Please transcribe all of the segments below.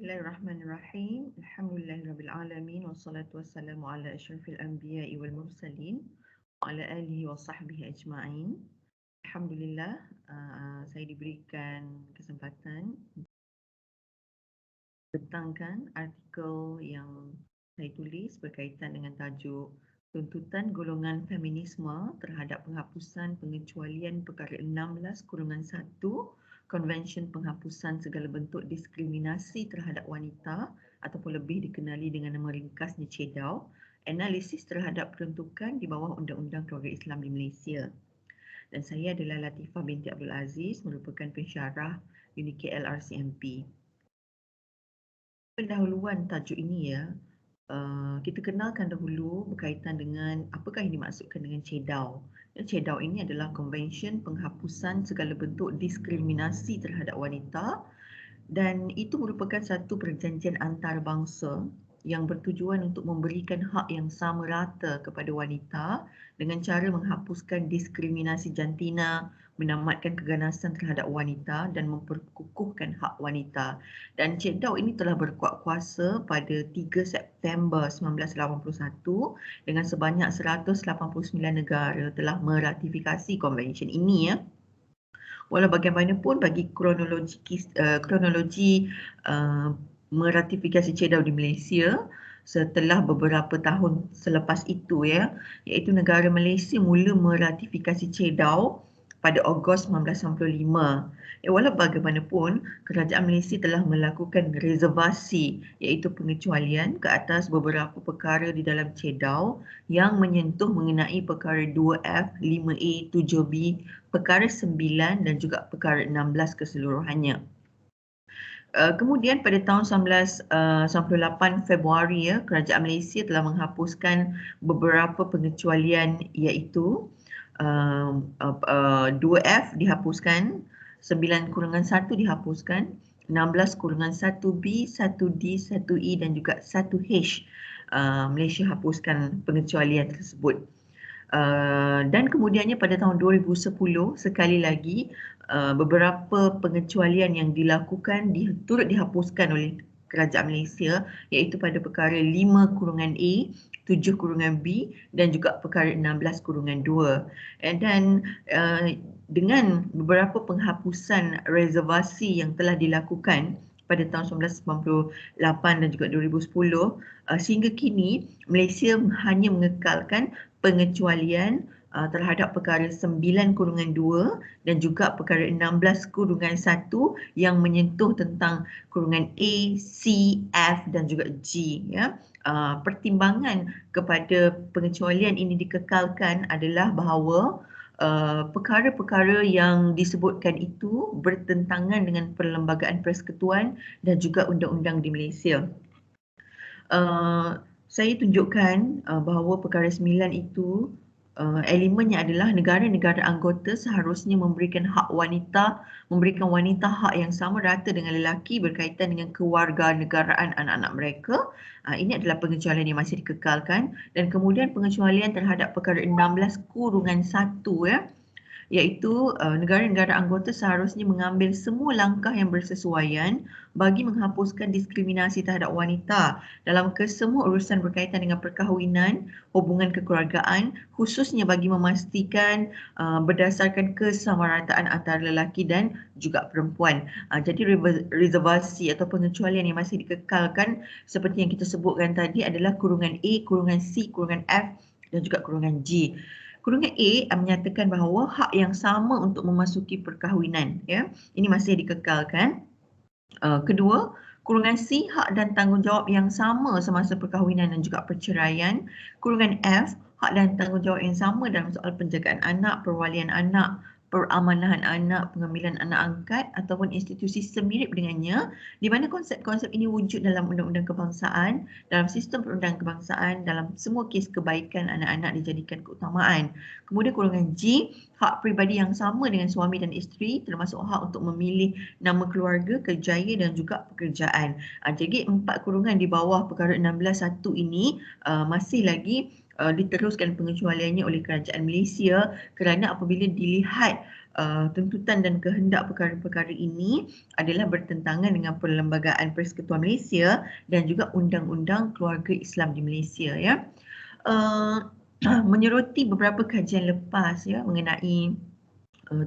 Bismillahirrahmanirrahim. Alhamdulillahirabbil wassalatu wassalamu ala asyrafil anbiya'i wal mursalin wa ala alihi wa sahbihi ajma'in. Alhamdulillah, saya diberikan kesempatan tentangkan artikel yang saya tulis berkaitan dengan tajuk tuntutan golongan feminisme terhadap penghapusan pengecualian perkara 16/1 Konvensyen Penghapusan Segala Bentuk Diskriminasi Terhadap Wanita ataupun lebih dikenali dengan nama ringkasnya CEDAW, analisis terhadap peruntukan di bawah Undang-Undang Keluarga Islam di Malaysia. Dan saya adalah Latifah binti Abdul Aziz, merupakan pensyarah Unit KL RCMP. Pendahuluan tajuk ini kita kenalkan dahulu berkaitan dengan apakah yang dimaksudkan dengan CEDAW. CEDAW ini adalah Konvensyen Penghapusan Segala Bentuk Diskriminasi Terhadap Wanita dan itu merupakan satu perjanjian antarabangsa yang bertujuan untuk memberikan hak yang sama rata kepada wanita dengan cara menghapuskan diskriminasi jantina, menamatkan keganasan terhadap wanita dan memperkukuhkan hak wanita. Dan CEDAW ini telah berkuat kuasa pada 3 September 1981 dengan sebanyak 189 negara telah meratifikasi konvensyen ini Walau bagaimanapun bagi kronologi meratifikasi CEDAW di Malaysia setelah beberapa tahun selepas itu iaitu negara Malaysia mula meratifikasi CEDAW pada Ogos 1995. Walau bagaimanapun, kerajaan Malaysia telah melakukan reservasi iaitu pengecualian ke atas beberapa perkara di dalam CEDAW yang menyentuh mengenai perkara 2F, 5A, 7B, perkara 9 dan juga perkara 16 keseluruhannya. Kemudian pada tahun 1998 Februari kerajaan Malaysia telah menghapuskan beberapa pengecualian iaitu 2F dihapuskan, 9/1 dihapuskan, 16/1B, 1D, 1E dan juga 1H. Malaysia hapuskan pengecualian tersebut. Dan kemudiannya pada tahun 2010 sekali lagi beberapa pengecualian yang dilakukan turut dihapuskan oleh kerajaan Malaysia iaitu pada perkara 5/A, 7/B dan juga perkara 16/2. Dan dengan beberapa penghapusan reservasi yang telah dilakukan pada tahun 1998 dan juga 2010 sehingga kini Malaysia hanya mengekalkan pengecualian terhadap perkara 9/2 dan juga perkara 16/1 yang menyentuh tentang kurungan A, C, F dan juga G. Pertimbangan kepada pengecualian ini dikekalkan adalah bahawa perkara-perkara yang disebutkan itu bertentangan dengan Perlembagaan Persekutuan dan juga undang-undang di Malaysia. Saya tunjukkan bahawa perkara 9 itu elemennya adalah negara-negara anggota seharusnya memberikan wanita hak yang sama rata dengan lelaki berkaitan dengan kewarganegaraan anak-anak mereka. Ini adalah pengecualian yang masih dikekalkan dan kemudian pengecualian terhadap perkara 16/1 iaitu negara-negara anggota seharusnya mengambil semua langkah yang bersesuaian bagi menghapuskan diskriminasi terhadap wanita dalam kesemua urusan berkaitan dengan perkahwinan, hubungan kekeluargaan, khususnya bagi memastikan berdasarkan kesamarataan antara lelaki dan juga perempuan. Jadi reservasi atau pengecualian yang masih dikekalkan seperti yang kita sebutkan tadi adalah kurungan A, kurungan C, kurungan F dan juga kurungan G. Kurungan A menyatakan bahawa hak yang sama untuk memasuki perkahwinan. Ini masih dikekalkan. Kedua, kurungan C, hak dan tanggungjawab yang sama semasa perkahwinan dan juga perceraian. Kurungan F, hak dan tanggungjawab yang sama dalam soal penjagaan anak, perwalian anak, peramanahan anak, pengambilan anak angkat ataupun institusi semirip dengannya, di mana konsep-konsep ini wujud dalam undang-undang kebangsaan, dalam sistem perundangan kebangsaan, dalam semua kes kebaikan anak-anak dijadikan keutamaan. Kemudian kurungan G, hak peribadi yang sama dengan suami dan isteri, termasuk hak untuk memilih nama keluarga, kerjaya dan juga pekerjaan. Jadi 4 kurungan di bawah perkara 16.1 ini masih lagi diteruskan pengecualiannya oleh kerajaan Malaysia kerana apabila dilihat tuntutan dan kehendak perkara-perkara ini adalah bertentangan dengan Perlembagaan Persekutuan Malaysia dan juga Undang-Undang Keluarga Islam di Malaysia, ya. Menyeruti beberapa kajian lepas, ya, mengenai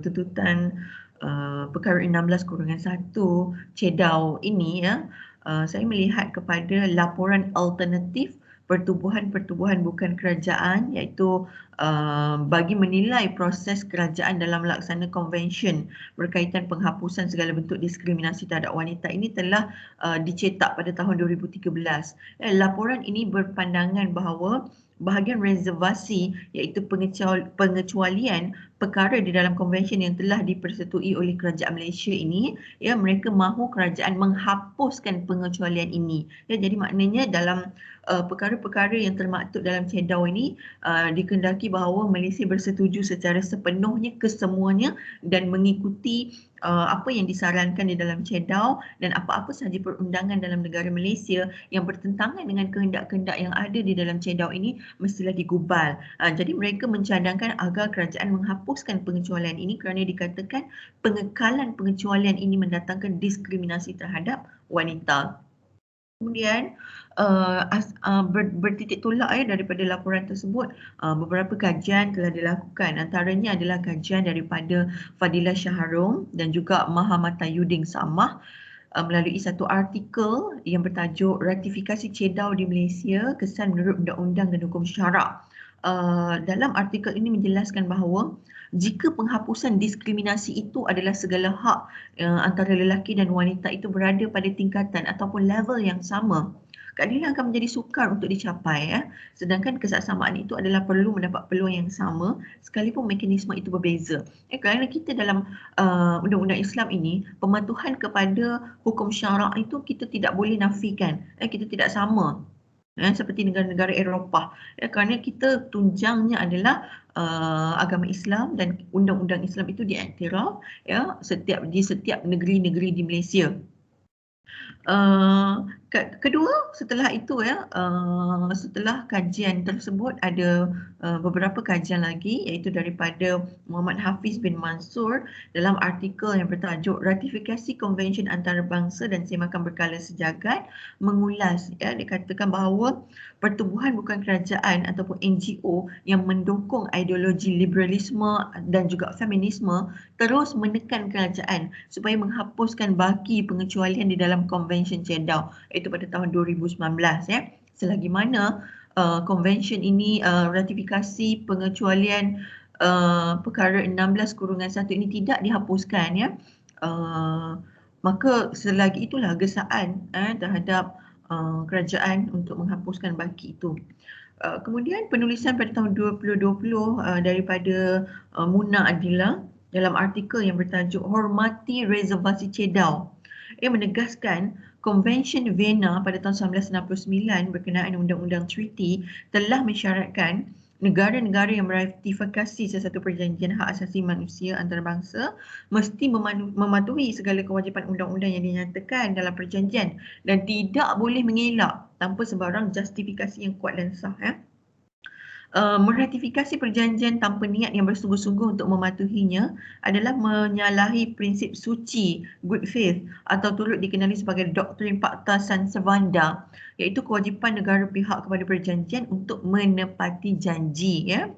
tuntutan perkara 16/1 CEDAW ini, ya, saya melihat kepada laporan alternatif pertubuhan-pertubuhan bukan kerajaan, iaitu bagi menilai proses kerajaan dalam melaksanakan konvensyen berkaitan penghapusan segala bentuk diskriminasi terhadap wanita ini telah dicetak pada tahun 2013. Laporan ini berpandangan bahawa bahagian reservasi iaitu pengecualian perkara di dalam konvensyen yang telah dipersetujui oleh kerajaan Malaysia ini, ya, mereka mahu kerajaan menghapuskan pengecualian ini. Ya, jadi maknanya dalam perkara-perkara yang termaktub dalam CEDAW ini dikehendaki bahawa Malaysia bersetuju secara sepenuhnya kesemuanya dan mengikuti apa yang disarankan di dalam CEDAW, dan apa-apa sahaja perundangan dalam negara Malaysia yang bertentangan dengan kehendak-kehendak yang ada di dalam CEDAW ini mestilah digubal. Jadi mereka mencadangkan agar kerajaan menghapuskan pengecualian ini kerana dikatakan pengekalan pengecualian ini mendatangkan diskriminasi terhadap wanita. Kemudian bertitik tolak daripada laporan tersebut, beberapa kajian telah dilakukan. Antaranya adalah kajian daripada Fadilah Syaharom dan juga Maha Matayudin Samah melalui satu artikel yang bertajuk Ratifikasi CEDAW di Malaysia, Kesan Menurut Undang-Undang dan Hukum Syarak. Dalam artikel ini menjelaskan bahawa jika penghapusan diskriminasi itu adalah segala hak antara lelaki dan wanita itu berada pada tingkatan ataupun level yang sama, keadilan akan menjadi sukar untuk dicapai, ya. Sedangkan kesaksamaan itu adalah perlu mendapat peluang yang sama sekalipun mekanisme itu berbeza. Kerana kita dalam undang-undang Islam ini, pematuhan kepada hukum syarak itu kita tidak boleh nafikan, kita tidak sama seperti negara-negara Eropah, kerana kita tunjangnya adalah agama Islam dan undang-undang Islam itu diiktiraf, ya, di setiap negeri-negeri di Malaysia. Kedua, setelah itu, ya, setelah kajian tersebut ada beberapa kajian lagi, iaitu daripada Muhammad Hafiz bin Mansur dalam artikel yang bertajuk Ratifikasi Konvensyen Antarabangsa dan Semakan Berkala Sejagat, mengulas, ya, dikatakan bahawa pertubuhan bukan kerajaan ataupun NGO yang mendukung ideologi liberalisme dan juga feminisme terus menekan kerajaan supaya menghapuskan baki pengecualian di dalam Konvensyen CEDAW, iaitu pada tahun 2019, ya. Selagi mana konvensyen ini, ratifikasi pengecualian perkara 16/1 ini tidak dihapuskan, ya, maka selagi itulah gesaan terhadap kerajaan untuk menghapuskan baki itu. Kemudian penulisan pada tahun 2020 daripada Muna Adila dalam artikel yang bertajuk Hormati Reservasi CEDAW. Ia menegaskan Konvensyen Vienna pada tahun 1969 berkenaan Undang-Undang Treaty telah mensyaratkan negara-negara yang meratifikasi sesuatu perjanjian hak asasi manusia antarabangsa mesti mematuhi segala kewajipan undang-undang yang dinyatakan dalam perjanjian dan tidak boleh mengelak tanpa sebarang justifikasi yang kuat dan sah, ya. Meratifikasi perjanjian tanpa niat yang bersungguh-sungguh untuk mematuhinya adalah menyalahi prinsip suci good faith atau turut dikenali sebagai doktrin Pacta Sunt Servanda, iaitu kewajipan negara pihak kepada perjanjian untuk menepati janji, ya.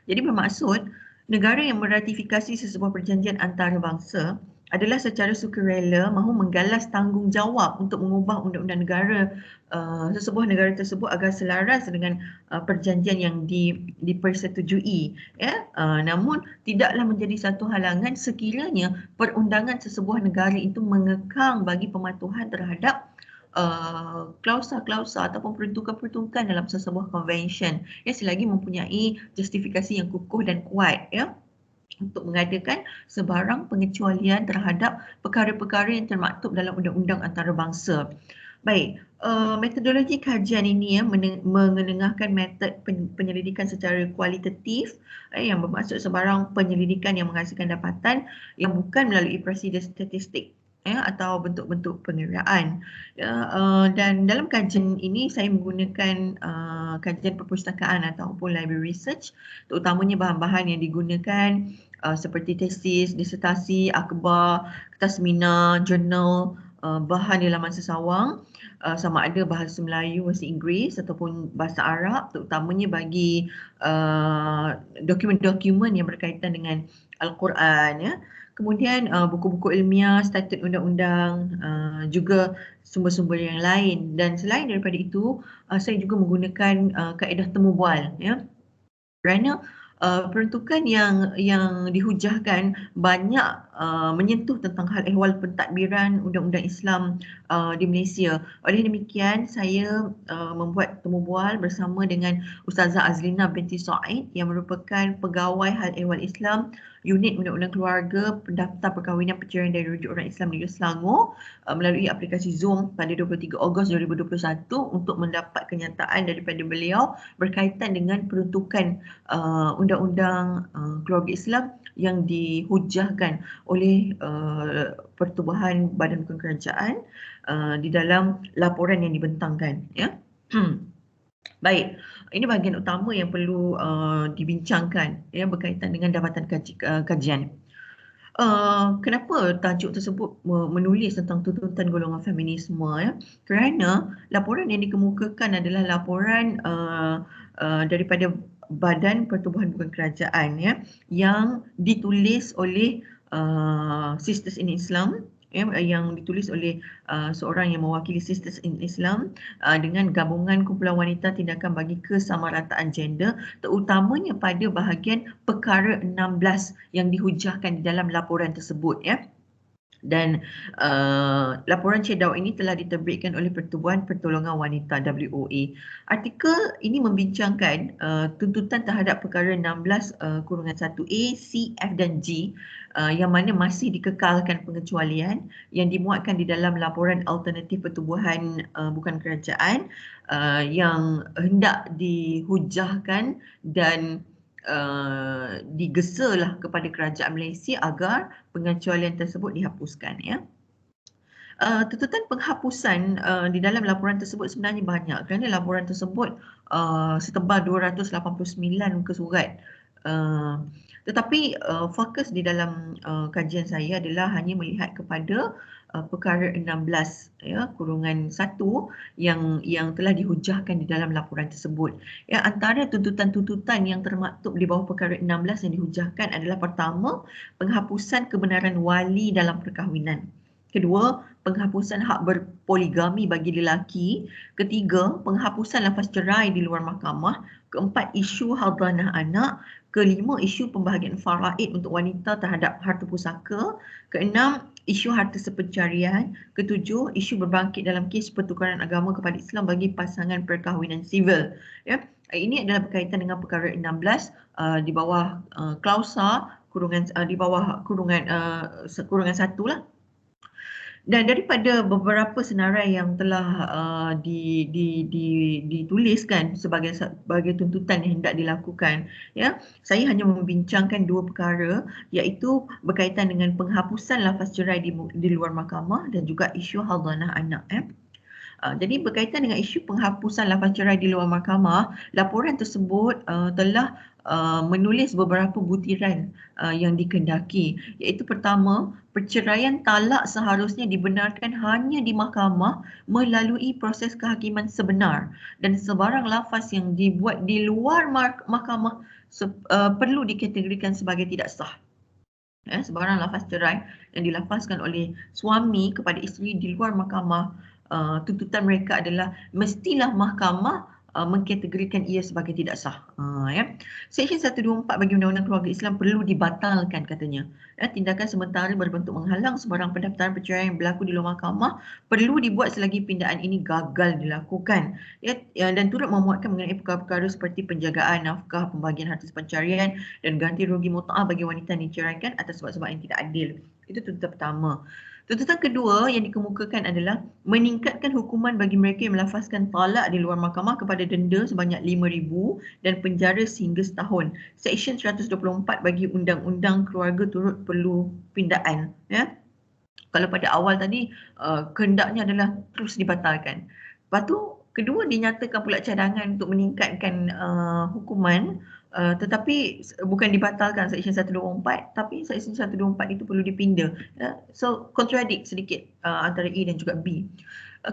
Jadi bermaksud negara yang meratifikasi sesebuah perjanjian antarabangsa adalah secara sukarela mahu menggalas tanggungjawab untuk mengubah undang-undang negara sesebuah negara tersebut agar selaras dengan perjanjian yang dipersetujui, ya. Namun tidaklah menjadi satu halangan sekiranya perundangan sesebuah negara itu mengekang bagi pematuhan terhadap klausa-klausa ataupun peruntukan-peruntukan dalam sesebuah konvensyen, ya, selagi mempunyai justifikasi yang kukuh dan kuat, ya, untuk mengadakan sebarang pengecualian terhadap perkara-perkara yang termaktub dalam undang-undang antarabangsa. Baik, metodologi kajian ini ya mengenengahkan metod penyelidikan secara kualitatif yang bermaksud sebarang penyelidikan yang menghasilkan dapatan yang bukan melalui prosedur statistik ya atau bentuk-bentuk pengiraan. Ya, dan dalam kajian ini saya menggunakan kajian perpustakaan ataupun library research, terutamanya bahan-bahan yang digunakan seperti tesis, disertasi, akhbar, kertas seminar, jurnal, bahan di laman sesawang, sama ada bahasa Melayu, bahasa Inggeris ataupun bahasa Arab, terutamanya bagi dokumen-dokumen yang berkaitan dengan Al-Quran ya. Kemudian buku-buku ilmiah, statut undang-undang, juga sumber-sumber yang lain. Dan selain daripada itu, saya juga menggunakan kaedah temu bual ya. Kerana peruntukan yang dihujahkan banyak menyentuh tentang hal ehwal pentadbiran undang-undang Islam di Malaysia. Oleh demikian, saya membuat temu bual bersama dengan Ustazah Azlina binti Said yang merupakan pegawai hal ehwal Islam Unit Undang-Undang Keluarga Pendaftar Perkahwinan Perceraian dari Rujuk Orang Islam Negeri Selangor melalui aplikasi Zoom pada 23 Ogos 2021 untuk mendapat kenyataan daripada beliau berkaitan dengan peruntukan undang-undang keluarga Islam yang dihujahkan oleh Pertubuhan Badan Hukum Kerajaan di dalam laporan yang dibentangkan ya. Baik, ini bahagian utama yang perlu dibincangkan ya berkaitan dengan dapatan kajian. Kenapa tajuk tersebut menulis tentang tuntutan golongan feminisme ya? Kerana laporan yang dikemukakan adalah laporan daripada Badan Pertubuhan Bukan Kerajaan ya yang ditulis oleh Sisters in Islam ya, yang ditulis oleh seorang yang mewakili Sisters in Islam dengan gabungan kumpulan wanita tindakan bagi kesamarataan gender, terutamanya pada bahagian perkara 16 yang dihujahkan di dalam laporan tersebut ya. Dan laporan CEDAW ini telah diterbitkan oleh Pertubuhan Pertolongan Wanita WOA. Artikel ini membincangkan tuntutan terhadap perkara 16-1A, C, F dan G yang mana masih dikekalkan pengecualian yang dimuatkan di dalam laporan alternatif Pertubuhan Bukan Kerajaan yang hendak dihujahkan dan digesalah kepada kerajaan Malaysia agar pengecualian tersebut dihapuskan ya. Tuntutan penghapusan di dalam laporan tersebut sebenarnya banyak kerana laporan tersebut setebal 289 muka surat. Tetapi fokus di dalam kajian saya adalah hanya melihat kepada perkara 16 ya kurungan 1 yang telah dihujahkan di dalam laporan tersebut. Ya, antara tuntutan-tuntutan yang termaktub di bawah perkara 16 yang dihujahkan adalah pertama, penghapusan kebenaran wali dalam perkahwinan. Kedua, penghapusan hak berpoligami bagi lelaki. Ketiga, penghapusan lafaz cerai di luar mahkamah. Keempat, isu hadanah anak. Kelima, isu pembahagian faraid untuk wanita terhadap harta pusaka. Keenam, isu harta sepencarian. Ketujuh, isu berbangkit dalam kes pertukaran agama kepada Islam bagi pasangan perkahwinan sivil. Ya, ini adalah berkaitan dengan perkara 16 di bawah klausa kurungan di bawah kurungan 1 lah. Dan daripada beberapa senarai yang telah dituliskan sebagai tuntutan yang hendak dilakukan, ya, saya hanya membincangkan dua perkara, iaitu berkaitan dengan penghapusan lafaz cerai di luar mahkamah dan juga isu hadanah anak. Jadi berkaitan dengan isu penghapusan lafaz cerai di luar mahkamah, laporan tersebut telah menulis beberapa butiran yang dikendaki, iaitu pertama, perceraian talak seharusnya dibenarkan hanya di mahkamah melalui proses kehakiman sebenar dan sebarang lafaz yang dibuat di luar mahkamah perlu dikategorikan sebagai tidak sah. Sebarang lafaz cerai yang dilafazkan oleh suami kepada isteri di luar mahkamah, tuntutan mereka adalah mestilah mahkamah mengkategorikan ia sebagai tidak sah. Ya. Seksyen 124 bagi Undang-Undang Keluarga Islam perlu dibatalkan katanya. Tindakan sementara berbentuk menghalang sebarang pendaftaran perceraian yang berlaku di luar mahkamah perlu dibuat selagi pindaan ini gagal dilakukan. Dan turut memuatkan mengenai perkara-perkara seperti penjagaan nafkah, pembagian harta pencarian dan ganti rugi mut'ah bagi wanita yang diceraikan atas sebab-sebab yang tidak adil. Itu tuntutan pertama. Tuntutan kedua yang dikemukakan adalah meningkatkan hukuman bagi mereka yang melafazkan talak di luar mahkamah kepada denda sebanyak RM5,000 dan penjara sehingga setahun. Seksyen 124 bagi Undang-Undang Keluarga turut perlu pindaan. Ya. Kalau pada awal tadi kehendaknya adalah terus dibatalkan. Lepas tu kedua dinyatakan pula cadangan untuk meningkatkan hukuman, tetapi bukan dibatalkan Seksyen 124, tapi Seksyen 124 itu perlu dipinda. So contradict sedikit antara A dan juga B.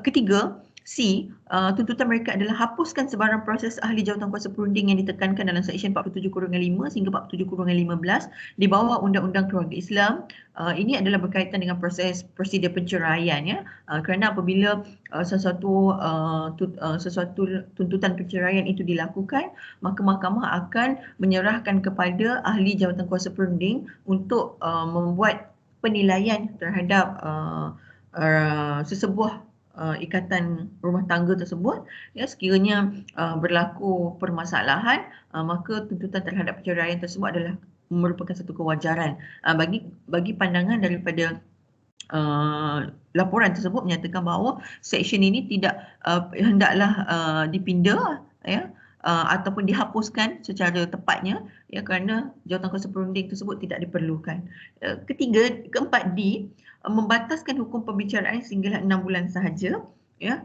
Ketiga, C, tuntutan mereka adalah hapuskan sebarang proses ahli jawatan kuasa perunding yang ditekankan dalam Seksyen 47-5 sehingga 47-15 di bawah Undang-Undang Keluarga Islam. Ini adalah berkaitan dengan proses prosedur perceraian, ya. Kerana apabila sesuatu tuntutan perceraian itu dilakukan, maka mahkamah akan menyerahkan kepada ahli jawatan kuasa perunding untuk membuat penilaian terhadap sesebuah ikatan rumah tangga tersebut. Ya, sekiranya berlaku permasalahan, maka tuntutan terhadap perceraian tersebut adalah merupakan satu kewajaran. Bagi pandangan daripada laporan tersebut menyatakan bahawa seksyen ini tidak hendaklah dipinda, ya, ataupun dihapuskan secara tepatnya, ya, kerana jawatan kuasa perunding tersebut tidak diperlukan. Keempat D, membataskan hukum pembicaraan sehinggalah 6 bulan sahaja, ya,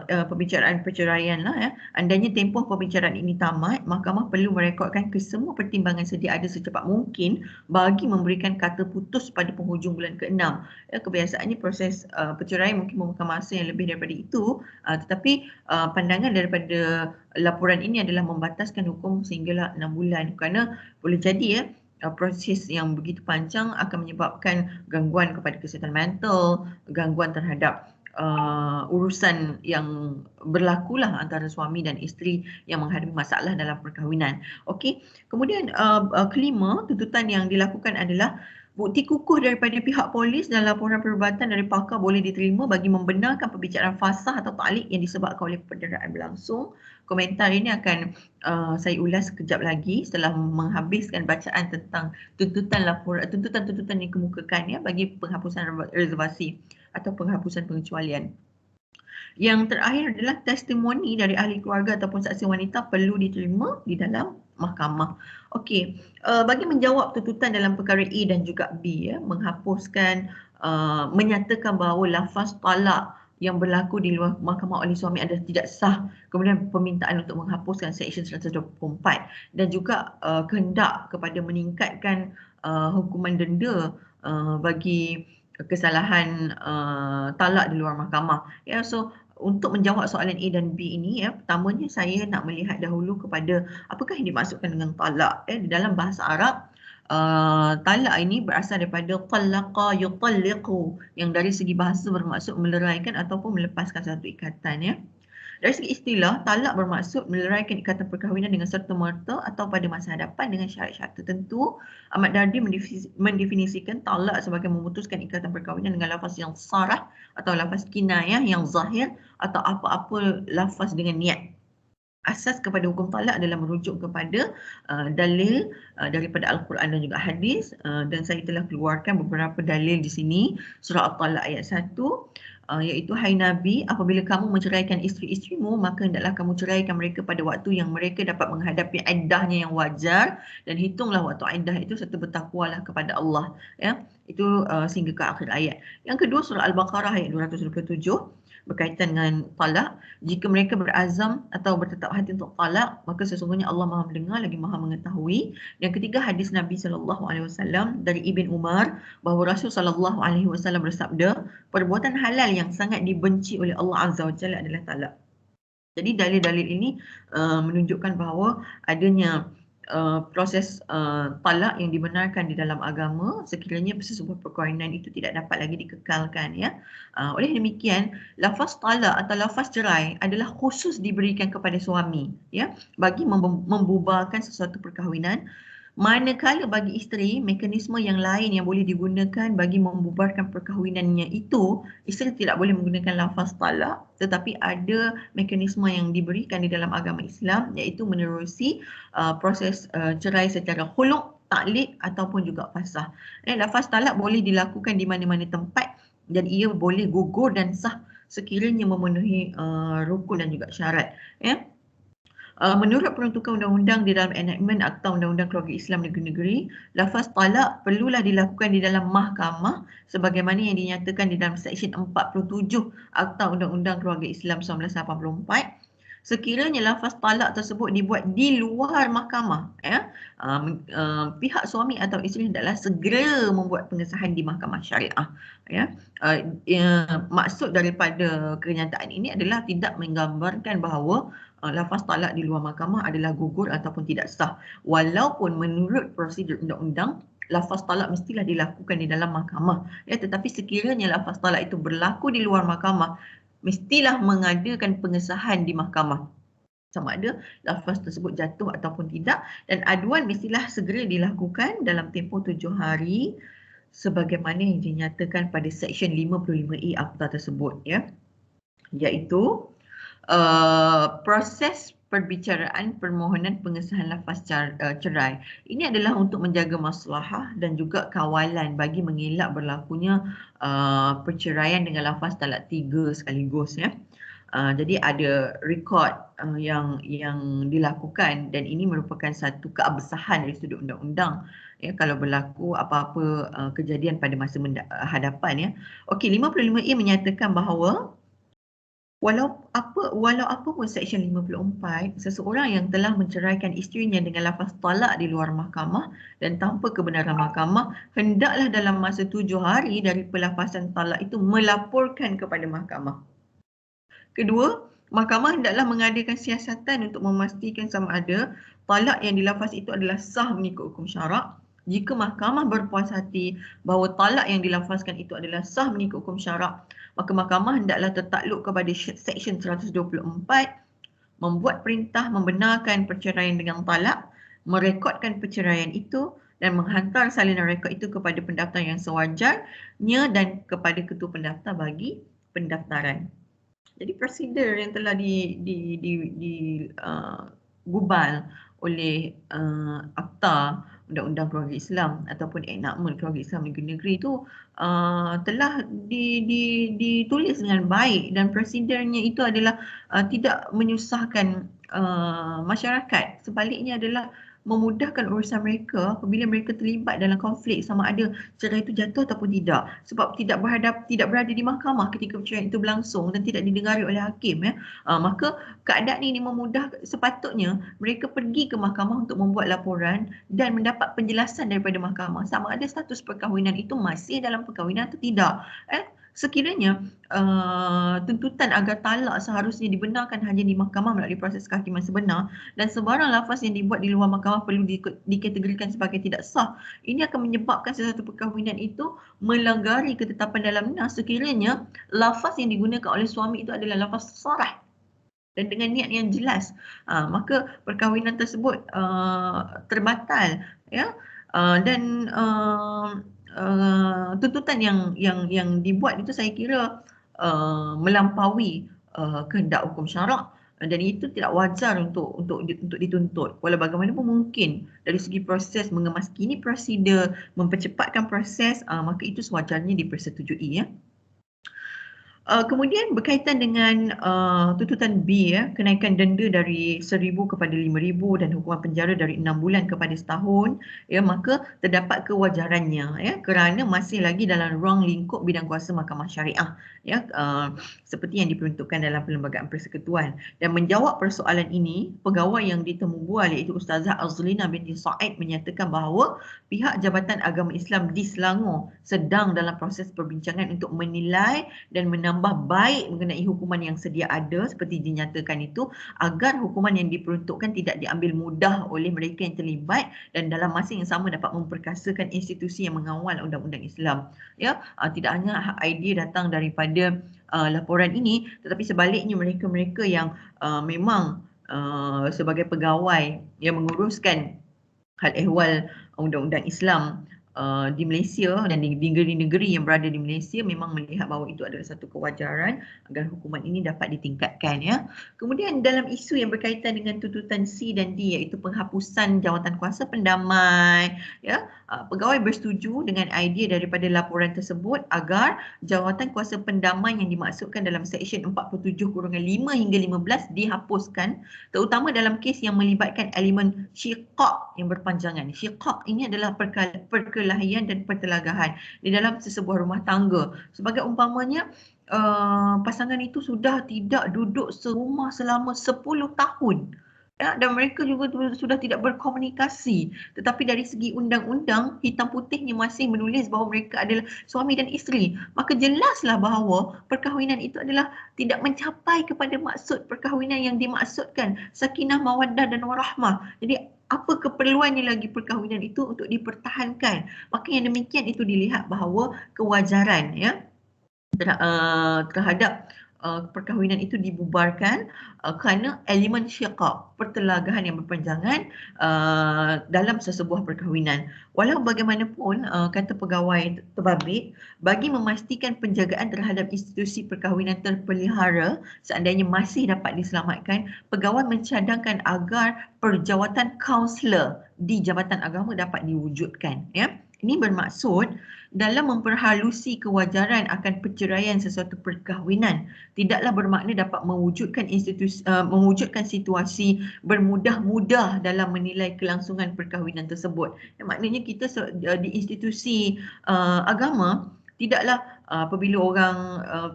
pembicaraan perceraian lah, ya. Andainya tempoh pembicaraan ini tamat, mahkamah perlu merekodkan kesemua pertimbangan sedia ada secepat mungkin bagi memberikan kata putus pada penghujung bulan ke-6. Ya, kebiasaannya proses perceraian mungkin memakan masa yang lebih daripada itu, tetapi pandangan daripada laporan ini adalah membataskan hukum sehinggalah 6 bulan, kerana boleh jadi, ya, proses yang begitu panjang akan menyebabkan gangguan kepada kesihatan mental, gangguan terhadap urusan yang berlakulah antara suami dan isteri yang menghadapi masalah dalam perkahwinan. Okey. Kemudian kelima, tuntutan yang dilakukan adalah bukti kukuh daripada pihak polis dan laporan perubatan dari pakar boleh diterima bagi membenarkan perbicaraan fasah atau ta'liq yang disebabkan oleh penderaan berlangsung. Komentar ini akan saya ulas sekejap lagi setelah menghabiskan bacaan tentang tuntutan-tuntutan yang dikemukakan, ya, bagi penghapusan reservasi atau penghapusan pengecualian. Yang terakhir adalah testimoni dari ahli keluarga ataupun saksi wanita perlu diterima di dalam mahkamah. Okey, bagi menjawab tuntutan dalam perkara A dan juga B, ya, menghapuskan, menyatakan bahawa lafaz talak yang berlaku di luar mahkamah oleh suami adalah tidak sah, kemudian permintaan untuk menghapuskan Seksyen 124 dan juga kehendak kepada meningkatkan hukuman denda bagi kesalahan talak di luar mahkamah. Ya, so untuk menjawab soalan A dan B ini, ya, pertamanya saya nak melihat dahulu kepada apakah yang dimaksudkan dengan talak. Di dalam bahasa Arab, talak ini berasal daripada talaqa yutalliqu, yang dari segi bahasa bermaksud meleraikan ataupun melepaskan satu ikatan, ya. Dari segi istilah, talak bermaksud meleraikan ikatan perkahwinan dengan serta-merta atau pada masa hadapan dengan syarat-syarat tertentu. Ahmad Dardi mendefinisikan talak sebagai memutuskan ikatan perkahwinan dengan lafaz yang sarah atau lafaz kinayah yang zahir atau apa-apa lafaz dengan niat. Asas kepada hukum talak adalah merujuk kepada dalil daripada Al-Quran dan juga hadis, dan saya telah keluarkan beberapa dalil di sini. Surah At-Talaq ayat 1, iaitu, hai Nabi, apabila kamu menceraikan isteri-isterimu, maka hendaklah kamu ceraikan mereka pada waktu yang mereka dapat menghadapi iddahnya yang wajar, dan hitunglah waktu iddah itu serta bertakwalah kepada Allah, ya. Itu sehingga ke akhir ayat. Yang kedua, surah Al-Baqarah ayat 227 berkaitan dengan talak. Jika mereka berazam atau bertetap hati untuk talak, maka sesungguhnya Allah Maha mendengar lagi Maha mengetahui. Yang ketiga, hadis Nabi SAW dari Ibn Umar bahawa Rasul SAW bersabda, perbuatan halal yang sangat dibenci oleh Allah Azza wa Jalla adalah talak. Jadi dalil-dalil ini menunjukkan bahawa adanya proses talak yang dibenarkan di dalam agama sekiranya sesebuah perkahwinan itu tidak dapat lagi dikekalkan, ya. Oleh demikian, lafaz talak atau lafaz cerai adalah khusus diberikan kepada suami, ya, bagi membubarkan sesuatu perkahwinan. Manakala bagi isteri, mekanisme yang lain yang boleh digunakan bagi membubarkan perkahwinannya itu, isteri tidak boleh menggunakan lafaz talak, tetapi ada mekanisme yang diberikan di dalam agama Islam, iaitu menerusi proses cerai secara khulu', taklid ataupun juga fasah. Lafaz talak boleh dilakukan di mana-mana tempat dan ia boleh gugur dan sah sekiranya memenuhi rukun dan juga syarat. Menurut peruntukan undang-undang di dalam enactment Akta Undang-Undang Keluarga Islam Negeri-Negeri, lafaz talak perlulah dilakukan di dalam mahkamah sebagaimana yang dinyatakan di dalam Seksyen 47 Akta Undang-Undang Keluarga Islam 1984. Sekiranya lafaz talak tersebut dibuat di luar mahkamah, pihak suami atau isteri hendaklah segera membuat pengesahan di mahkamah syariah. Maksud daripada kenyataan ini adalah tidak menggambarkan bahawa lafaz talak di luar mahkamah adalah gugur ataupun tidak sah. Walaupun menurut prosedur undang-undang, lafaz talak mestilah dilakukan di dalam mahkamah. Tetapi sekiranya lafaz talak itu berlaku di luar mahkamah, mestilah mengadakan pengesahan di mahkamah sama ada lafaz tersebut jatuh ataupun tidak, dan aduan mestilah segera dilakukan dalam tempoh 7 hari sebagaimana yang dinyatakan pada Seksyen 55E Akta tersebut, iaitu proses perbicaraan permohonan pengesahan lafaz cerai. Ini adalah untuk menjaga maslahah dan juga kawalan bagi mengelak berlakunya perceraian dengan lafaz talak 3 sekaligus. Jadi ada rekod yang dilakukan dan ini merupakan satu keabsahan dari sudut undang-undang kalau berlaku apa-apa kejadian pada masa hadapan. Okey, 55A menyatakan bahawa Walau apa pun Seksyen 54, seseorang yang telah menceraikan isterinya dengan lafaz talak di luar mahkamah dan tanpa kebenaran mahkamah, hendaklah dalam masa 7 hari dari pelafazan talak itu melaporkan kepada mahkamah. Kedua, mahkamah hendaklah mengadakan siasatan untuk memastikan sama ada talak yang dilafaz itu adalah sah mengikut hukum syarak. Jika mahkamah berpuas hati bahawa talak yang dilafazkan itu adalah sah mengikut hukum syarak, maka mahkamah hendaklah tertakluk kepada Seksyen 124, membuat perintah membenarkan perceraian dengan talak, merekodkan perceraian itu dan menghantar salinan rekod itu kepada pendaftar yang sewajarnya dan kepada ketua pendaftar bagi pendaftaran. Jadi prosedur yang telah digubal oleh Akta Undang-Undang Keluarga Islam ataupun enactment Keluarga Islam Negeri-Negeri itu telah ditulis dengan baik dan prosedurnya itu adalah tidak menyusahkan masyarakat. Sebaliknya adalah memudahkan urusan mereka apabila mereka terlibat dalam konflik sama ada cerai itu jatuh ataupun tidak, sebab tidak berada di mahkamah ketika perceraian itu berlangsung dan tidak didengari oleh hakim. Maka keadaan ini sepatutnya mereka pergi ke mahkamah untuk membuat laporan dan mendapat penjelasan daripada mahkamah sama ada status perkahwinan itu masih dalam perkahwinan atau tidak. Sekiranya tuntutan agar talak seharusnya dibenarkan hanya di mahkamah melalui proses kehakiman sebenar dan sebarang lafaz yang dibuat di luar mahkamah perlu dikategorikan sebagai tidak sah, ini akan menyebabkan sesuatu perkahwinan itu melanggari ketetapan dalam nas sekiranya lafaz yang digunakan oleh suami itu adalah lafaz sarah dan dengan niat yang jelas, maka perkahwinan tersebut terbatal, dan tuntutan yang dibuat itu saya kira melampaui kehendak hukum syarak dan itu tidak wajar untuk dituntut. Walau bagaimanapun mungkin dari segi proses mengemaskini prosedur, mempercepatkan proses, maka itu sewajarnya dipersetujui. Kemudian berkaitan dengan tuntutan B, kenaikan denda dari 1,000 kepada 5,000 dan hukuman penjara dari 6 bulan kepada setahun, maka terdapat kewajarannya kerana masih lagi dalam ruang lingkup bidang kuasa mahkamah syariah seperti yang diperuntukkan dalam Perlembagaan Persekutuan. Dan menjawab persoalan ini, pegawai yang ditemu bual iaitu Ustazah Azlina binti Said menyatakan bahawa pihak Jabatan Agama Islam di Selangor sedang dalam proses perbincangan untuk menilai dan menambah baik mengenai hukuman yang sedia ada seperti dinyatakan itu agar hukuman yang diperuntukkan tidak diambil mudah oleh mereka yang terlibat dan dalam masa yang sama dapat memperkasakan institusi yang mengawal undang-undang Islam. Tidak hanya idea datang daripada laporan ini tetapi sebaliknya mereka-mereka yang memang sebagai pegawai yang menguruskan hal ehwal undang-undang Islam di Malaysia dan di negeri-negeri yang berada di Malaysia memang melihat bahawa itu adalah satu kewajaran agar hukuman ini dapat ditingkatkan ya. Kemudian dalam isu yang berkaitan dengan tuntutan C dan D iaitu penghapusan jawatan kuasa pendamai ya, pegawai bersetuju dengan idea daripada laporan tersebut agar jawatan kuasa pendamai yang dimaksudkan dalam Seksyen 47-5 hingga 15 dihapuskan, terutama dalam kes yang melibatkan elemen syiqaq yang berpanjangan. Syiqaq ini adalah perkelahian dan pertelagahan di dalam sesebuah rumah tangga. Sebagai umpamanya, pasangan itu sudah tidak duduk serumah selama 10 tahun. Ya, dan mereka juga sudah tidak berkomunikasi. Tetapi dari segi undang-undang, hitam putihnya masih menulis bahawa mereka adalah suami dan isteri. Maka jelaslah bahawa perkahwinan itu adalah tidak mencapai kepada maksud perkahwinan yang dimaksudkan. Sakinah, mawaddah dan warahmah. Jadi apa keperluannya lagi perkahwinan itu untuk dipertahankan. Maka yang demikian itu dilihat bahawa kewajaran ya terhadap perkahwinan itu dibubarkan kerana elemen syiqaq, pertelagahan yang berpanjangan dalam sesebuah perkahwinan. Walau bagaimanapun, kata pegawai terbabit, bagi memastikan penjagaan terhadap institusi perkahwinan terpelihara seandainya masih dapat diselamatkan, pegawai mencadangkan agar perjawatan kaunselor di Jabatan Agama dapat diwujudkan. Ya. Ini bermaksud dalam memperhalusi kewajaran akan perceraian sesuatu perkahwinan tidaklah bermakna dapat mewujudkan situasi bermudah-mudah dalam menilai kelangsungan perkahwinan tersebut. Maknanya kita di institusi agama tidaklah apabila orang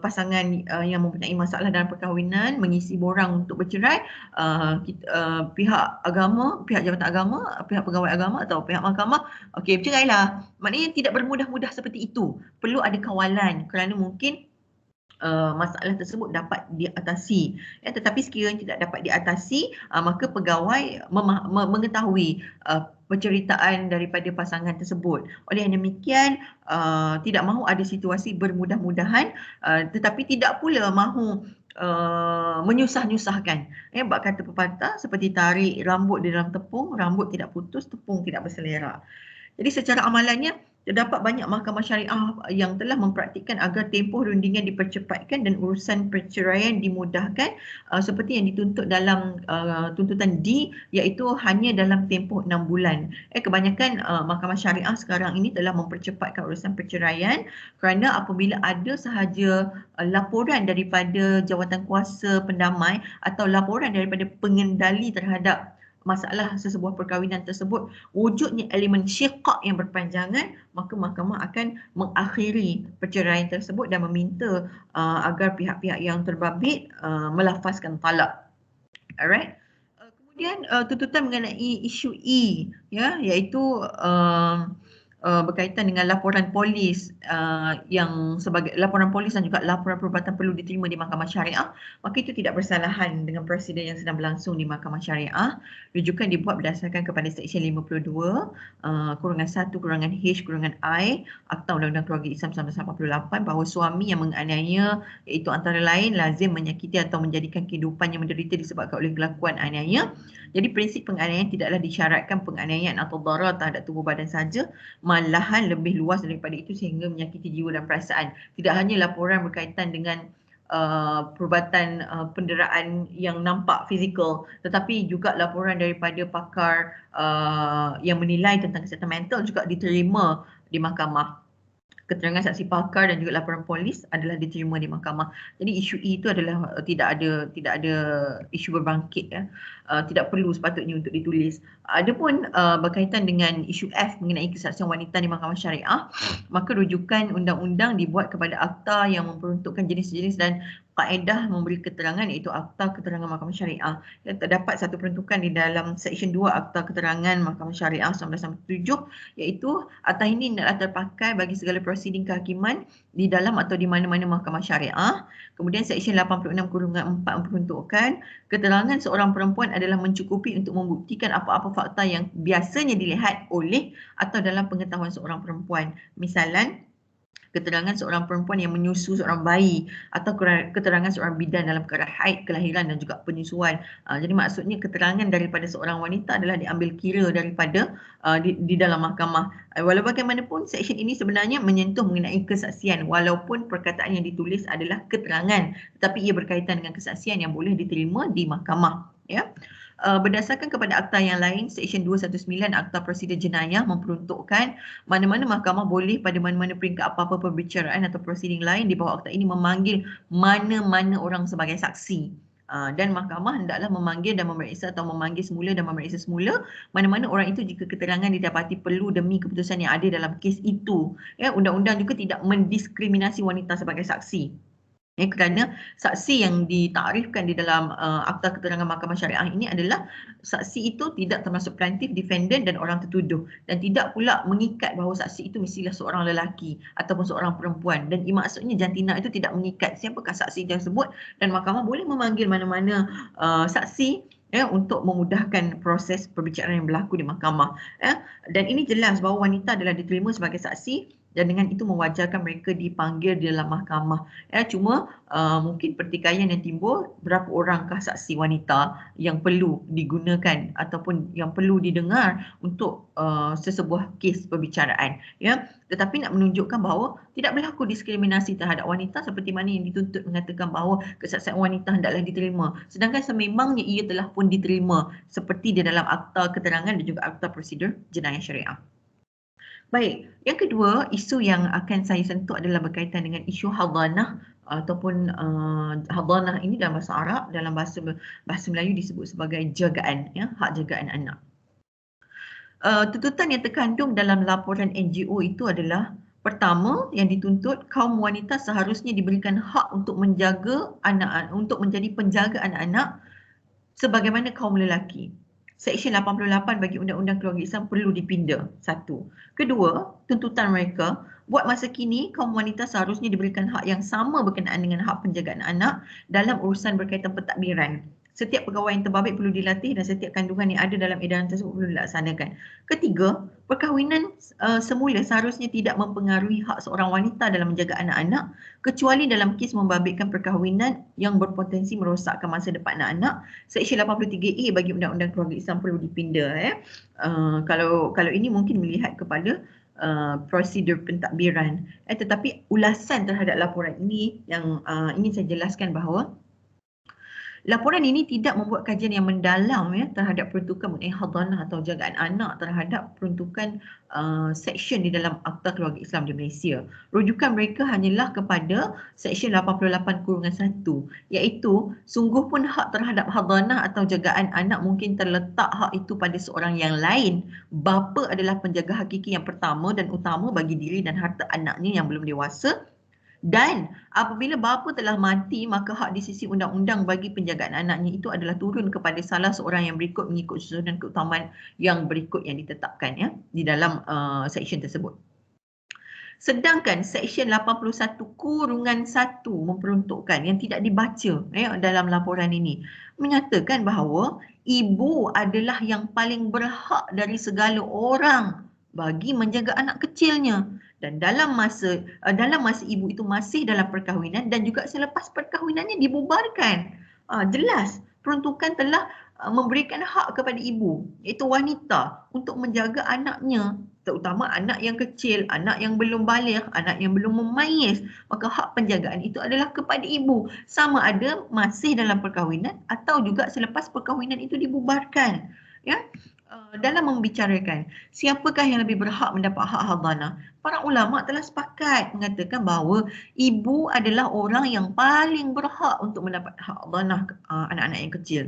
pasangan yang mempunyai masalah dalam perkahwinan mengisi borang untuk bercerai, pihak agama, pihak jabatan agama, pihak pegawai agama atau pihak mahkamah, okey, bercerailah. Maknanya tidak bermudah-mudah seperti itu. Perlu ada kawalan kerana mungkin masalah tersebut dapat diatasi. Ya, tetapi sekiranya tidak dapat diatasi, maka pegawai mengetahui penceritaan daripada pasangan tersebut. Oleh yang demikian, tidak mahu ada situasi bermudah-mudahan, tetapi tidak pula mahu menyusah-nyusahkan. Bab kata pepatah seperti tarik rambut di dalam tepung, rambut tidak putus, tepung tidak berselerak. Jadi secara amalannya, terdapat banyak mahkamah syariah yang telah mempraktikkan agar tempoh rundingan dipercepatkan dan urusan perceraian dimudahkan seperti yang dituntut dalam tuntutan D, iaitu hanya dalam tempoh 6 bulan. Kebanyakan mahkamah syariah sekarang ini telah mempercepatkan urusan perceraian kerana apabila ada sahaja laporan daripada jawatan kuasa pendamai atau laporan daripada pengendali terhadap masalah sesebuah perkahwinan tersebut wujudnya elemen syiqaq yang berpanjangan, maka mahkamah akan mengakhiri perceraian tersebut dan meminta agar pihak-pihak yang terbabit melafazkan talak. Alright. Kemudian tuntutan mengenai isu E ya, iaitu berkaitan dengan laporan polis yang sebagai laporan polis dan juga laporan perubatan perlu diterima di mahkamah syariah, maka itu tidak bersalahan dengan prosedur yang sedang berlangsung di mahkamah syariah. Rujukan dibuat berdasarkan kepada Seksyen 52 kurungan 1 kurungan H kurungan I Akta Undang-Undang Keluarga Islam 1988 bahawa suami yang menganiaya iaitu antara lain lazim menyakiti atau menjadikan kehidupannya menderita disebabkan oleh kelakuan aniaya. Jadi prinsip penganiayaan tidaklah disyaratkan penganiayaan atau darar terhadap tubuh badan saja, malahan lebih luas daripada itu sehingga menyakiti jiwa dan perasaan. Tidak hanya laporan berkaitan dengan perubatan penderaan yang nampak fizikal, tetapi juga laporan daripada pakar yang menilai tentang kesihatan mental juga diterima di mahkamah. Keterangan saksi pakar dan juga laporan polis adalah diterima di mahkamah. Jadi isu E itu adalah tidak ada isu berbangkit ya. Tidak perlu sepatutnya untuk ditulis. Adapun berkaitan dengan isu F mengenai kesaksian wanita di mahkamah syariah, maka rujukan undang-undang dibuat kepada akta yang memperuntukkan jenis-jenis dan kaedah memberi keterangan iaitu Akta Keterangan Mahkamah Syariah. Terdapat satu peruntukan di dalam Seksyen 2 Akta Keterangan Mahkamah Syariah 1997 iaitu akta ini adalah terpakai bagi segala prosiding kehakiman di dalam atau di mana-mana mahkamah syariah. Kemudian Seksyen 86 kurungan 4 memperuntukkan keterangan seorang perempuan adalah mencukupi untuk membuktikan apa-apa fakta yang biasanya dilihat oleh atau dalam pengetahuan seorang perempuan. Misalan, keterangan seorang perempuan yang menyusu seorang bayi, atau keterangan seorang bidan dalam perkara haid, kelahiran dan juga penyusuan. Jadi maksudnya keterangan daripada seorang wanita adalah diambil kira daripada di dalam mahkamah. Walau bagaimanapun, seksyen ini sebenarnya menyentuh mengenai kesaksian, walaupun perkataan yang ditulis adalah keterangan, tetapi ia berkaitan dengan kesaksian yang boleh diterima di mahkamah. Ya. Berdasarkan kepada akta yang lain, Seksyen 219 Akta Prosedur Jenayah memperuntukkan mana-mana mahkamah boleh pada mana-mana peringkat apa-apa perbicaraan atau prosiding lain di bawah akta ini memanggil mana-mana orang sebagai saksi. Dan mahkamah hendaklah memanggil dan memeriksa atau memanggil semula dan memeriksa semula mana-mana orang itu jika keterangan didapati perlu demi keputusan yang ada dalam kes itu. Ya, undang-undang juga tidak mendiskriminasi wanita sebagai saksi. Kerana saksi yang ditarifkan di dalam Akta Keterangan Mahkamah Syariah ini adalah saksi itu tidak termasuk plaintiff, defendant dan orang tertuduh, dan tidak pula mengikat bahawa saksi itu mestilah seorang lelaki ataupun seorang perempuan, dan maksudnya jantina itu tidak mengikat siapakah saksi tersebut, dan mahkamah boleh memanggil mana-mana saksi untuk memudahkan proses perbicaraan yang berlaku di mahkamah. Dan ini jelas bahawa wanita adalah diterima sebagai saksi dan dengan itu mewajarkan mereka dipanggil di dalam mahkamah. Cuma mungkin pertikaian yang timbul, berapa orangkah saksi wanita yang perlu digunakan ataupun yang perlu didengar untuk sesebuah kes perbicaraan. Tetapi nak menunjukkan bahawa tidak berlaku diskriminasi terhadap wanita seperti mana yang dituntut mengatakan bahawa kesaksian wanita hendaklah diterima. Sedangkan sememangnya ia telah pun diterima seperti di dalam Akta Keterangan dan juga Akta Prosedur Jenayah Syariah. Baik, yang kedua, isu yang akan saya sentuh adalah berkaitan dengan isu hadanah ataupun hadanah ini dalam bahasa Arab, dalam bahasa Melayu disebut sebagai jagaan, hak jagaan anak. Tuntutan yang terkandung dalam laporan NGO itu adalah, pertama, yang dituntut kaum wanita seharusnya diberikan hak untuk menjaga anak-anak, untuk menjadi penjaga anak-anak sebagaimana kaum lelaki. Seksyen 88 bagi Undang-Undang Keluarga Islam perlu dipinda. Satu. Kedua, tuntutan mereka, buat masa kini kaum wanita seharusnya diberikan hak yang sama berkenaan dengan hak penjagaan anak dalam urusan berkaitan pentadbiran. Setiap pegawai yang terbabit perlu dilatih dan setiap kandungan yang ada dalam edaran tersebut perlu dilaksanakan. Ketiga, perkahwinan semula seharusnya tidak mempengaruhi hak seorang wanita dalam menjaga anak-anak kecuali dalam kes membabitkan perkahwinan yang berpotensi merosakkan masa depan anak-anak. Seksyen 83A bagi Undang-Undang Keluarga Islam perlu dipinda. Kalau ini mungkin melihat kepada prosedur pentadbiran. Tetapi ulasan terhadap laporan ini yang ingin saya jelaskan bahawa laporan ini tidak membuat kajian yang mendalam terhadap peruntukan mengenai hadanah atau jagaan anak terhadap peruntukan seksyen di dalam Akta Keluarga Islam di Malaysia. Rujukan mereka hanyalah kepada Seksyen 88-1, iaitu sungguh pun hak terhadap hadanah atau jagaan anak mungkin terletak hak itu pada seorang yang lain. Bapa adalah penjaga hakiki yang pertama dan utama bagi diri dan harta anaknya yang belum dewasa. Dan apabila bapa telah mati, maka hak di sisi undang-undang bagi penjagaan anaknya itu adalah turun kepada salah seorang yang berikut mengikut susunan keutamaan yang berikut yang ditetapkan di dalam seksyen tersebut. Sedangkan Seksyen 81-1 memperuntukkan yang tidak dibaca dalam laporan ini, menyatakan bahawa ibu adalah yang paling berhak dari segala orang bagi menjaga anak kecilnya. Dan dalam masa ibu itu masih dalam perkahwinan dan juga selepas perkahwinannya dibubarkan. Jelas peruntukan telah memberikan hak kepada ibu, iaitu wanita, untuk menjaga anaknya, terutama anak yang kecil, anak yang belum baligh, anak yang belum memayis. Maka hak penjagaan itu adalah kepada ibu, sama ada masih dalam perkahwinan atau juga selepas perkahwinan itu dibubarkan. Dalam membicarakan siapakah yang lebih berhak mendapat hak hadanah, para ulama telah sepakat mengatakan bahawa ibu adalah orang yang paling berhak untuk mendapat hak hadanah anak-anak yang kecil.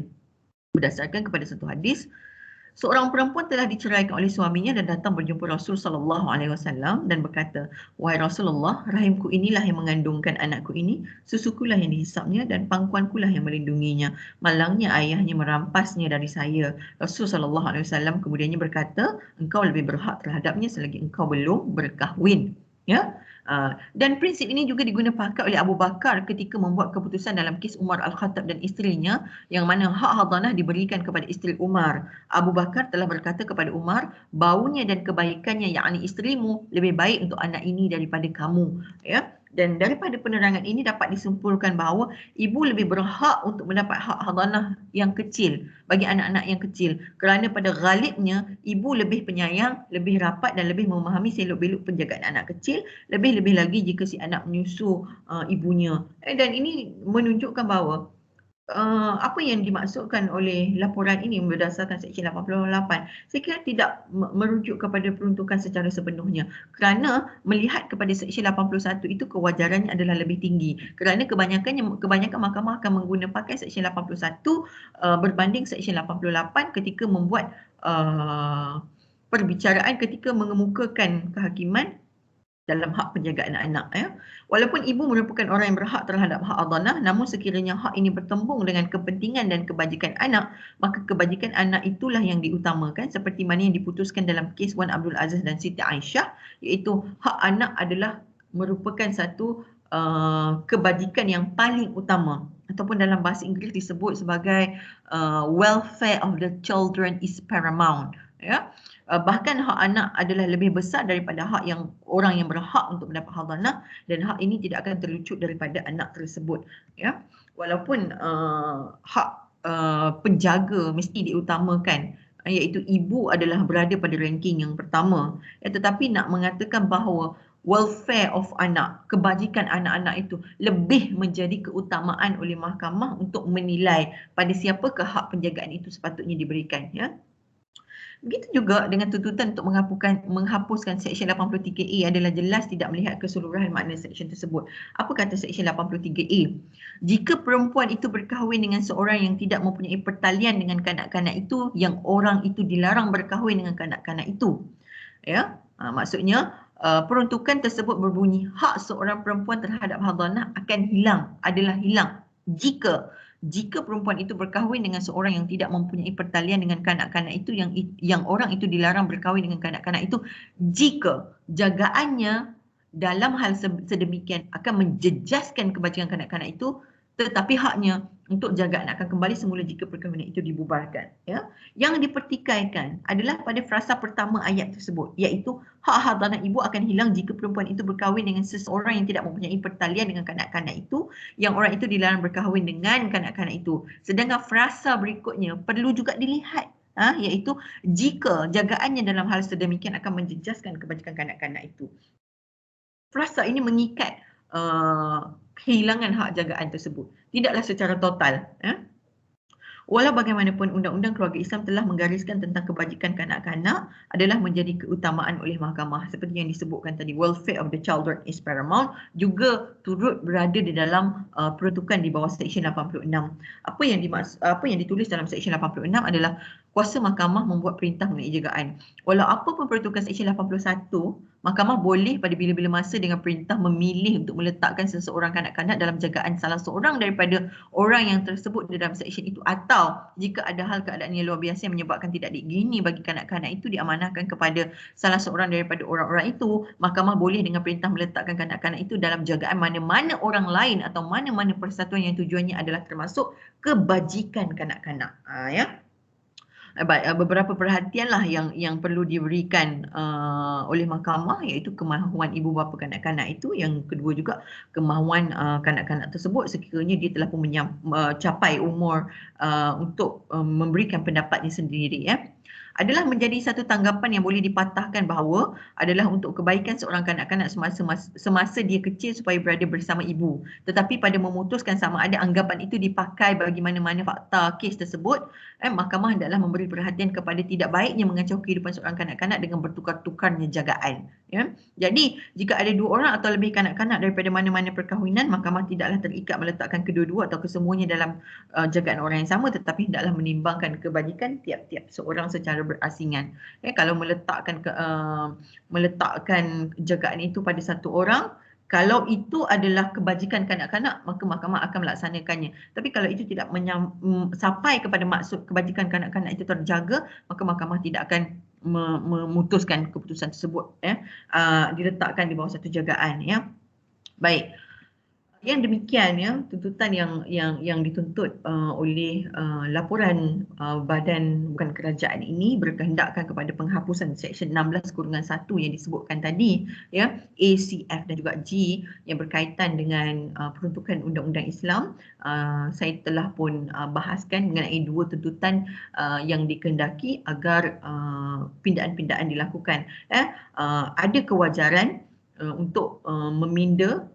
Berdasarkan kepada satu hadis, seorang perempuan telah diceraikan oleh suaminya dan datang berjumpa Rasul sallallahu alaihi wasallam dan berkata, "Wahai Rasulullah, rahimku inilah yang mengandungkan anakku ini, susukulah yang dihisapnya dan pangkuankulah yang melindunginya. Malangnya ayahnya merampasnya dari saya." Rasul sallallahu alaihi wasallam kemudiannya berkata, "Engkau lebih berhak terhadapnya selagi engkau belum berkahwin." Ya. Dan prinsip ini juga diguna pakai oleh Abu Bakar ketika membuat keputusan dalam kes Umar Al-Khattab dan isterinya, yang mana hak hadanah diberikan kepada isteri Umar. Abu Bakar telah berkata kepada Umar, baunya dan kebaikannya, yakni isterimu, lebih baik untuk anak ini daripada kamu. Ya. Dan daripada penerangan ini dapat disimpulkan bahawa ibu lebih berhak untuk mendapat hak hadanah yang kecil bagi anak-anak yang kecil, kerana pada ghalibnya ibu lebih penyayang, lebih rapat dan lebih memahami selok-belok penjagaan anak kecil, lebih-lebih lagi jika si anak menyusu ibunya. Dan ini menunjukkan bahawa apa yang dimaksudkan oleh laporan ini berdasarkan Seksyen 88, saya kira tidak merujuk kepada peruntukan secara sepenuhnya, kerana melihat kepada Seksyen 81 itu kewajarannya adalah lebih tinggi, kerana kebanyakan mahkamah akan menggunakan pakai Seksyen 81 berbanding Seksyen 88 ketika membuat perbicaraan ketika mengemukakan kehakiman dalam hak penjagaan anak. Walaupun ibu merupakan orang yang berhak terhadap hak hadanah, namun sekiranya hak ini bertembung dengan kepentingan dan kebajikan anak, maka kebajikan anak itulah yang diutamakan, seperti mana yang diputuskan dalam kes Wan Abdul Aziz dan Siti Aisyah, iaitu hak anak adalah merupakan satu kebajikan yang paling utama, ataupun dalam bahasa Inggeris disebut sebagai welfare of the children is paramount. Ya. Bahkan hak anak adalah lebih besar daripada hak yang orang yang berhak untuk mendapat hadanah, dan hak ini tidak akan terlucut daripada anak tersebut. Ya. Walaupun hak penjaga mesti diutamakan, iaitu ibu adalah berada pada ranking yang pertama, tetapi nak mengatakan bahawa welfare of anak, kebajikan anak-anak itu lebih menjadi keutamaan oleh mahkamah untuk menilai pada siapakah hak penjagaan itu sepatutnya diberikan. Ya. Begitu juga dengan tuntutan untuk menghapuskan Seksyen 83A adalah jelas tidak melihat keseluruhan makna Seksyen tersebut. Apa kata Seksyen 83A? Jika perempuan itu berkahwin dengan seorang yang tidak mempunyai pertalian dengan kanak-kanak itu, yang orang itu dilarang berkahwin dengan kanak-kanak itu. Ya, maksudnya peruntukan tersebut berbunyi hak seorang perempuan terhadap hadanah akan hilang, adalah hilang jika perempuan itu berkahwin dengan seorang yang tidak mempunyai pertalian dengan kanak-kanak itu, yang orang itu dilarang berkahwin dengan kanak-kanak itu, jika jagaannya dalam hal sedemikian akan menjejaskan kebajikan kanak-kanak itu, tetapi haknya untuk jagaan akan kembali semula jika perkahwinan itu dibubarkan. Ya. Yang dipertikaikan adalah pada frasa pertama ayat tersebut, iaitu hak hadanah ibu akan hilang jika perempuan itu berkahwin dengan seseorang yang tidak mempunyai pertalian dengan kanak-kanak itu, yang orang itu dilarang berkahwin dengan kanak-kanak itu. Sedangkan frasa berikutnya perlu juga dilihat, iaitu jika jagaannya dalam hal sedemikian akan menjejaskan kebajikan kanak-kanak itu. Frasa ini mengikat kehilangan hak jagaan tersebut, tidaklah secara total. Walau bagaimanapun, Undang-Undang Keluarga Islam telah menggariskan tentang kebajikan kanak-kanak adalah menjadi keutamaan oleh mahkamah, seperti yang disebutkan tadi, welfare of the children is paramount, juga turut berada di dalam peruntukan di bawah Seksyen 86. Apa yang ditulis dalam Seksyen 86 adalah kuasa mahkamah membuat perintah mengenai jagaan. Walau apa pun peruntukan Seksyen 81, mahkamah boleh pada bila-bila masa dengan perintah memilih untuk meletakkan seseorang kanak-kanak dalam jagaan salah seorang daripada orang yang tersebut dalam seksyen itu, atau jika ada hal keadaan yang luar biasa yang menyebabkan tidak digini bagi kanak-kanak itu diamanahkan kepada salah seorang daripada orang-orang itu, mahkamah boleh dengan perintah meletakkan kanak-kanak itu dalam jagaan mana-mana orang lain atau mana-mana persatuan yang tujuannya adalah termasuk kebajikan kanak-kanak. Ya. Beberapa perhatianlah yang perlu diberikan oleh mahkamah, iaitu kemahuan ibu bapa kanak-kanak itu. Yang kedua juga kemahuan kanak-kanak tersebut sekiranya dia telah pun mencapai umur untuk memberikan pendapatnya sendiri, adalah menjadi satu tanggapan yang boleh dipatahkan bahawa adalah untuk kebaikan seorang kanak-kanak semasa dia kecil supaya berada bersama ibu. Tetapi pada memutuskan sama ada anggapan itu dipakai bagi mana-mana fakta kes tersebut, mahkamah hendaklah memberi perhatian kepada tidak baiknya mengacau kehidupan seorang kanak-kanak dengan bertukar-tukarnya jagaan. Ya. Jadi jika ada dua orang atau lebih kanak-kanak daripada mana-mana perkahwinan, mahkamah tidaklah terikat meletakkan kedua-dua atau kesemuanya dalam jagaan orang yang sama, tetapi hendaklah menimbangkan kebajikan tiap-tiap seorang secara berasingan. Kalau meletakkan jagaan itu pada satu orang, kalau itu adalah kebajikan kanak-kanak, maka mahkamah akan melaksanakannya. Tapi kalau itu tidak sampai kepada maksud kebajikan kanak-kanak itu terjaga, maka mahkamah tidak akan memutuskan keputusan tersebut, diletakkan di bawah satu jagaan, ya. Baik. Yang demikian, ya, tuntutan yang dituntut oleh laporan badan bukan kerajaan ini berkehendakkan kepada penghapusan Seksyen 16/1 yang disebutkan tadi, ya, A, C, F dan juga G yang berkaitan dengan peruntukan undang-undang Islam. Saya telah pun bahaskan mengenai dua tuntutan yang dikehendaki agar pindaan-pindaan dilakukan. Ada kewajaran untuk meminda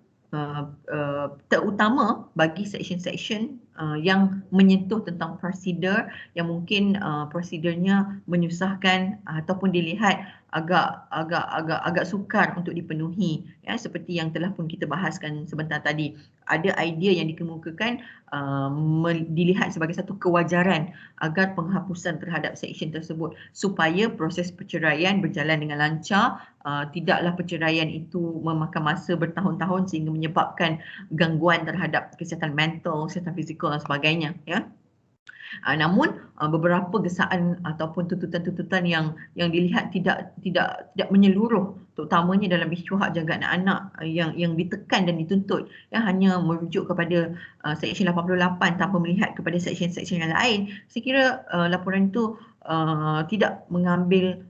terutama bagi seksyen-seksyen yang menyentuh tentang prosedur yang mungkin prosedurnya menyusahkan ataupun dilihat agak sukar untuk dipenuhi, ya, seperti yang telah pun kita bahaskan sebentar tadi. Ada idea yang dikemukakan dilihat sebagai satu kewajaran agar penghapusan terhadap seksyen tersebut supaya proses perceraian berjalan dengan lancar. Tidaklah perceraian itu memakan masa bertahun-tahun sehingga menyebabkan gangguan terhadap kesihatan mental, kesihatan fizikal dan sebagainya, ya. Namun beberapa gesaan ataupun tuntutan-tuntutan yang dilihat tidak menyeluruh, terutamanya dalam isu hak jaga anak-anak yang ditekan dan dituntut, ya, hanya merujuk kepada Seksyen 88 tanpa melihat kepada seksyen-seksyen yang lain. Saya kira laporan itu tidak mengambil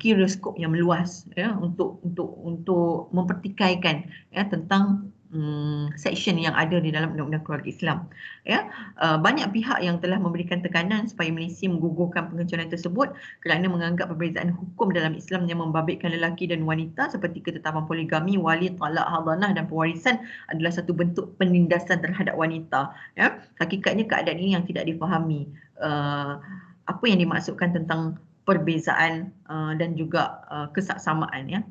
kira skop yang meluas, ya, untuk mempertikaikan, ya, tentang seksyen yang ada di dalam Undang-Undang Keluarga Islam, ya. Banyak pihak yang telah memberikan tekanan supaya Malaysia menggugurkan pengecualian tersebut kerana menganggap perbezaan hukum dalam Islam yang membabitkan lelaki dan wanita seperti ketetapan poligami, wali, talak, hadanah dan pewarisan adalah satu bentuk penindasan terhadap wanita, ya. Hakikatnya keadaan ini yang tidak difahami. Apa yang dimaksudkan tentang perbezaan dan juga kesaksamaan, ya.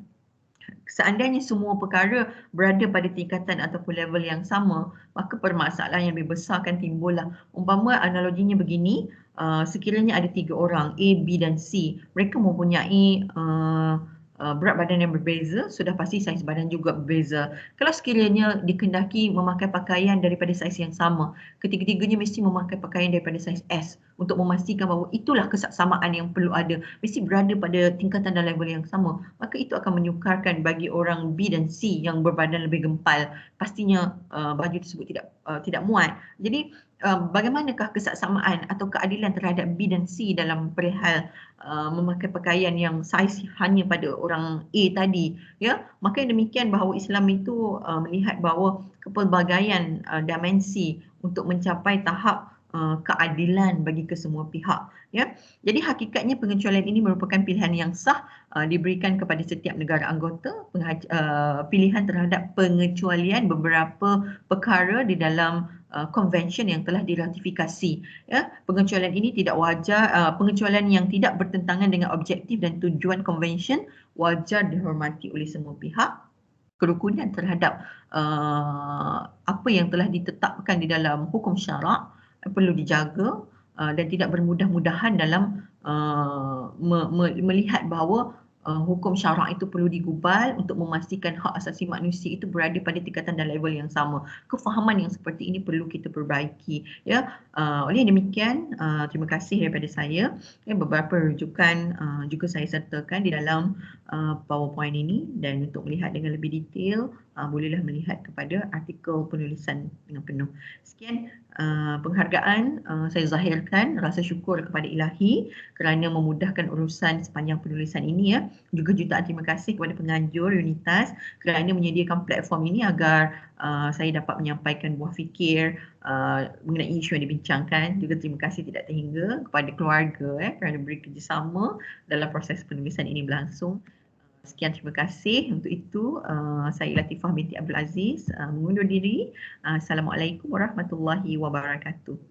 Seandainya semua perkara berada pada tingkatan ataupun level yang sama, maka permasalahan yang lebih besar akan timbullah. Umpama analoginya begini, sekiranya ada 3 orang, A, B dan C. Mereka mempunyai berat badan yang berbeza, sudah pasti saiz badan juga berbeza. Kalau sekiranya dikehendaki memakai pakaian daripada saiz yang sama, ketiga-tiganya mesti memakai pakaian daripada saiz S untuk memastikan bahawa itulah kesaksamaan yang perlu ada. Mesti berada pada tingkatan dan level yang sama. Maka itu akan menyukarkan bagi orang B dan C yang berbadan lebih gempal. Pastinya baju tersebut tidak muat. Jadi bagaimanakah kesaksamaan atau keadilan terhadap B dan C dalam perihal memakai pakaian yang saiz hanya pada orang A tadi, ya. Maka demikian bahawa Islam itu melihat bahawa kepelbagaian dimensi untuk mencapai tahap keadilan bagi kesemua pihak, ya. Jadi hakikatnya pengecualian ini merupakan pilihan yang sah diberikan kepada setiap negara anggota. Pilihan terhadap pengecualian beberapa perkara di dalam convention yang telah diratifikasi, ya. Pengecualian ini tidak wajar, pengecualian yang tidak bertentangan dengan objektif dan tujuan convention wajar dihormati oleh semua pihak. Kerukunan terhadap apa yang telah ditetapkan di dalam hukum syarak perlu dijaga dan tidak bermudah-mudahan dalam melihat bahawa hukum syarak itu perlu digubal untuk memastikan hak asasi manusia itu berada pada tingkatan dan level yang sama. Kefahaman yang seperti ini perlu kita perbaiki, ya. Oleh demikian, terima kasih daripada saya. Beberapa rujukan juga saya sertakan di dalam PowerPoint ini, dan untuk melihat dengan lebih detail bolehlah melihat kepada artikel penulisan dengan penuh. Sekian penghargaan saya zahirkan rasa syukur kepada Ilahi kerana memudahkan urusan sepanjang penulisan ini, ya. Juga jutaan terima kasih kepada penganjur Unitas kerana menyediakan platform ini agar saya dapat menyampaikan buah fikir mengenai isu yang dibincangkan. Juga terima kasih tidak terhingga kepada keluarga kerana beri kerjasama dalam proses penulisan ini berlangsung. Sekian, terima kasih. Untuk itu, saya Latifah binti Abdul Aziz mengundur diri. Assalamualaikum warahmatullahi wabarakatuh.